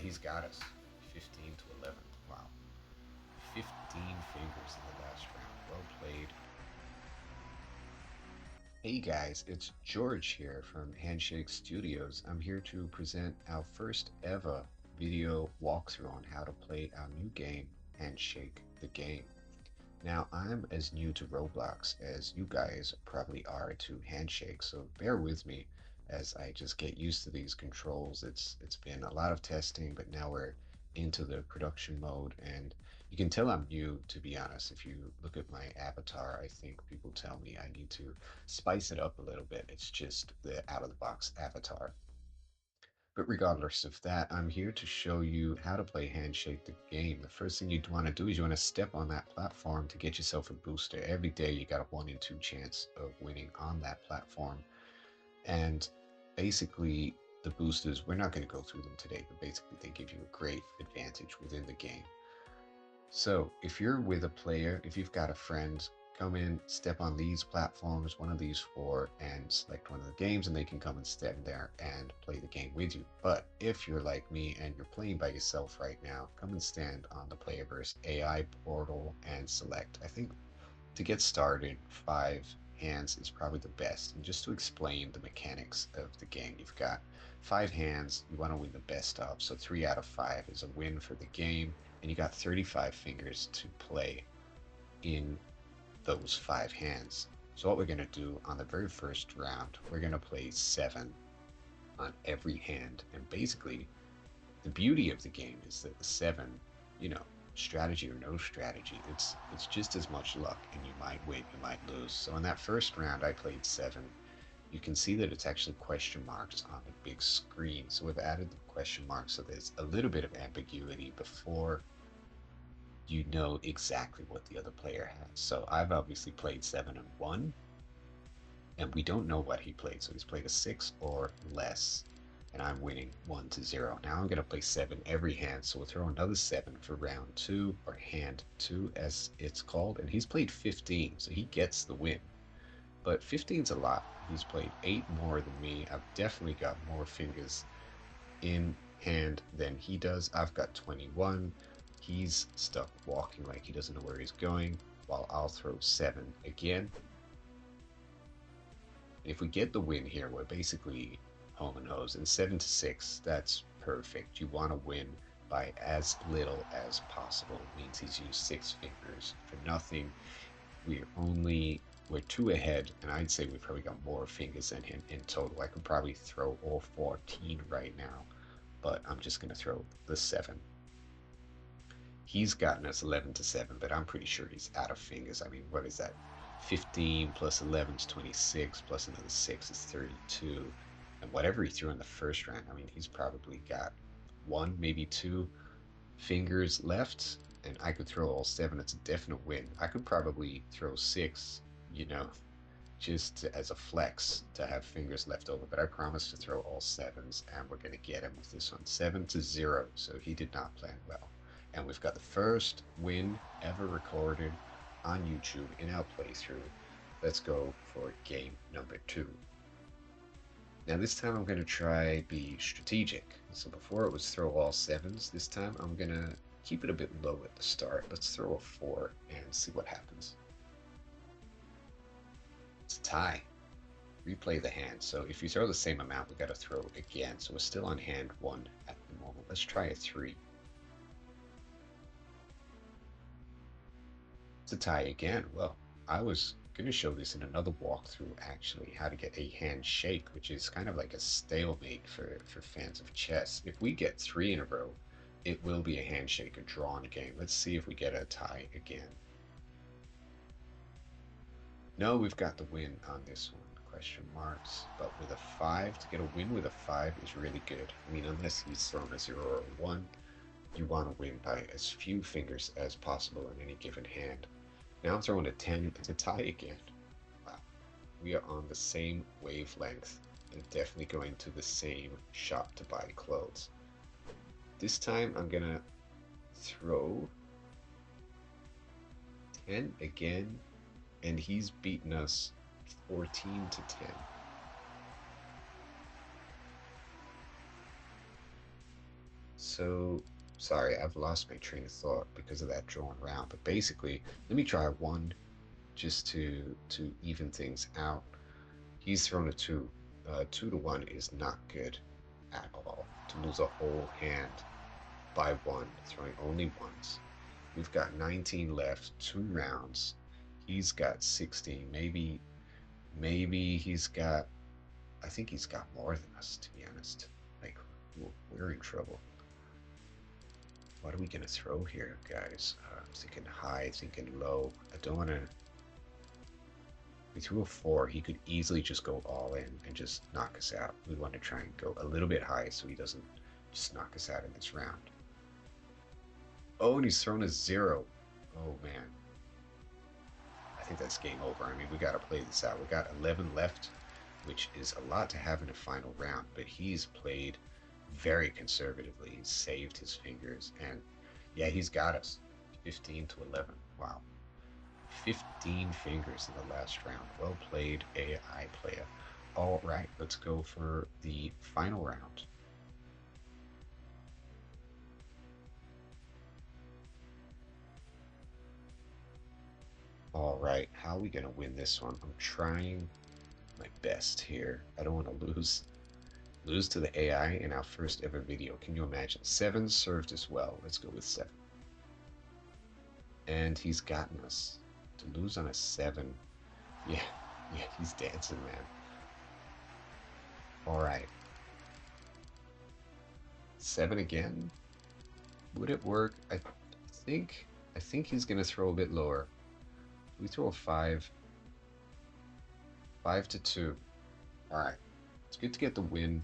he's got us 15 to 11. Wow. 15 fingers in the last round. Well played. Hey guys, it's George here from Handshake Studios. I'm here to present our first ever video walkthrough on how to play our new game, Handshake the Game. Now, I'm as new to Roblox as you guys probably are to Handshake, so bear with me as I just get used to these controls. It's been a lot of testing, but now we're into the production mode, and you can tell I'm new, to be honest. If you look at my avatar, I think people tell me I need to spice it up a little bit. It's just the out-of-the-box avatar. But regardless of that, I'm here to show you how to play Handshake the Game. The first thing you'd want to do is you want to step on that platform to get yourself a booster. Every day you got a 1 in 2 chance of winning on that platform. And basically the boosters, we're not going to go through them today, but basically they give you a great advantage within the game. So if you're with a player, if you've got a friend, come in, step on these platforms, one of these four, and select one of the games, and they can come and stand there and play the game with you. But if you're like me and you're playing by yourself right now, come and stand on the Playerverse AI portal and select. I think to get started, 5 hands is probably the best. And just to explain the mechanics of the game, you've got 5 hands, you want to win the best of, so 3 out of 5 is a win for the game, and you got 35 fingers to play in those 5 hands. So what we're going to do on the very first round, we're going to play 7 on every hand. And basically, the beauty of the game is that the 7, you know, strategy or no strategy, it's just as much luck, and you might win, you might lose. So in that first round, I played 7. You can see that it's actually question marks on the big screen. So we've added the question marks so there's a little bit of ambiguity before you know exactly what the other player has. So I've obviously played 7 and 1, and we don't know what he played. So he's played a 6 or less, and I'm winning 1 to 0. Now I'm going to play 7 every hand, so we'll throw another 7 for round 2, or hand 2 as it's called, and he's played 15, so he gets the win. But 15's a lot. He's played 8 more than me. I've definitely got more fingers in hand than he does. I've got 21. He's stuck walking like he doesn't know where he's going, while I'll throw 7 again. If we get the win here, we're basically home and hose. And 7 to 6, that's perfect. You want to win by as little as possible. It means he's used 6 fingers for nothing. We're 2 ahead, and I'd say we've probably got more fingers than him in total. I could probably throw all 14 right now, but I'm just going to throw the 7. He's gotten us 11 to 7, but I'm pretty sure he's out of fingers. I mean, what is that? 15 plus 11 is 26, plus another 6 is 32. And whatever he threw in the first round, I mean, he's probably got 1, maybe 2 fingers left, and I could throw all 7. It's a definite win. I could probably throw 6, you know, just as a flex to have fingers left over, but I promised to throw all 7s, and we're going to get him with this one. 7 to 0, so he did not plan well. And we've got the first win ever recorded on YouTube in our playthrough. Let's go for game number 2. Now this time I'm going to try be strategic. So before it was throw all 7s, this time I'm going to keep it a bit low at the start. Let's throw a 4 and see what happens. It's a tie. Replay the hand. So if you throw the same amount, we got to throw again. So we're still on hand 1 at the moment. Let's try a 3. To tie again. Well, I was going to show this in another walkthrough, actually, how to get a handshake, which is kind of like a stalemate for fans of chess. If we get 3 in a row, it will be a handshake, a drawn game. Let's see if we get a tie again. No, we've got the win on this one, question marks, but with a 5, to get a win with a 5 is really good. I mean, unless he's thrown a 0 or a 1, you want to win by as few fingers as possible in any given hand. Now I'm throwing a 10. It's a tie again. Wow. We are on the same wavelength and definitely going to the same shop to buy clothes. This time I'm going to throw 10 again, and he's beaten us 14 to 10. So sorry, I've lost my train of thought because of that drawn round. But basically, let me try one just to even things out. He's thrown a two. 2 to 1 is not good at all. To lose a whole hand by one, throwing only ones. We've got 19 left, 2 rounds. He's got 16. Maybe he's got. I think he's got more than us, to be honest. Like, we're in trouble. What are we gonna throw here, guys? I'm thinking high, thinking low. I don't want to. We threw a 4. He could easily just go all in and just knock us out. We want to try and go a little bit high so he doesn't just knock us out in this round. Oh, and he's thrown a 0. Oh man, I think that's game over. I mean, we got to play this out. We got 11 left, which is a lot to have in a final round, but he's played very conservatively. He's saved his fingers, and yeah, he's got us 15 to 11. Wow. 15 fingers in the last round. Well played, AI player. All right, let's go for the final round. All right, how are we gonna win this one? I'm trying my best here. I don't want to lose to the AI in our first ever video. Can you imagine? 7 served as well. Let's go with 7. And he's gotten us to lose on a 7. Yeah, yeah, he's dancing, man. All right, 7 again. Would it work? Think I think he's gonna throw a bit lower. We throw a 5. 5 to 2. All right, it's good to get the win.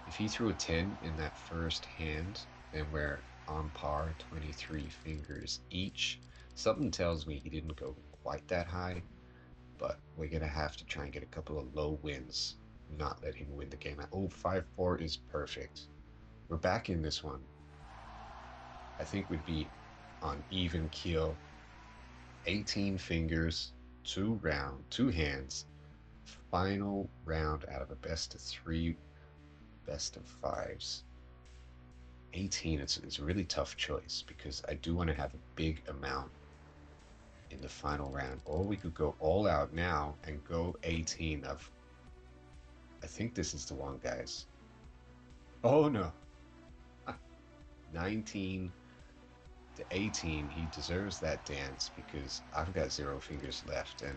If he threw a 10 in that first hand, then we're on par, 23 fingers each. Something tells me he didn't go quite that high, but we're gonna have to try and get a couple of low wins, not let him win the game. Oh, 5-4 is perfect. We're back in this one. I think we'd be on even keel. 18 fingers, 2 hands, final round out of a best of 3, best of 5s. 18, it's a really tough choice because I do want to have a big amount in the final round, or we could go all out now and go 18. I think this is the one, guys. Oh no. 19 to 18. He deserves that dance because I've got 0 fingers left, and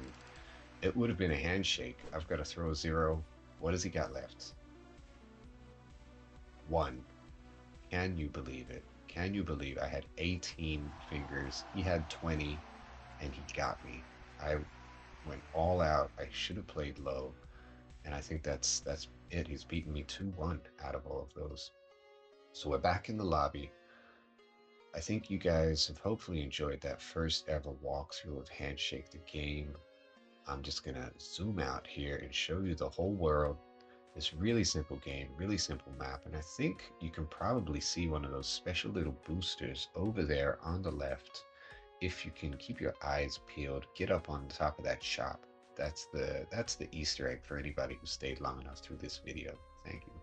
it would have been a handshake. I've got to throw a 0. What has he got left? 1. Can you believe it? Can you believe I had 18 fingers? He had 20, and he got me. I went all out. I should have played low, and I think that's it. He's beaten me 2-1 out of all of those. So we're back in the lobby. I think you guys have hopefully enjoyed that first ever walkthrough of Handshake the Game. I'm just gonna zoom out here and show you the whole world. This really simple game, really simple map, and I think you can probably see one of those special little boosters over there on the left. If you can keep your eyes peeled, get up on top of that shop. That's the Easter egg for anybody who stayed long enough through this video. Thank you.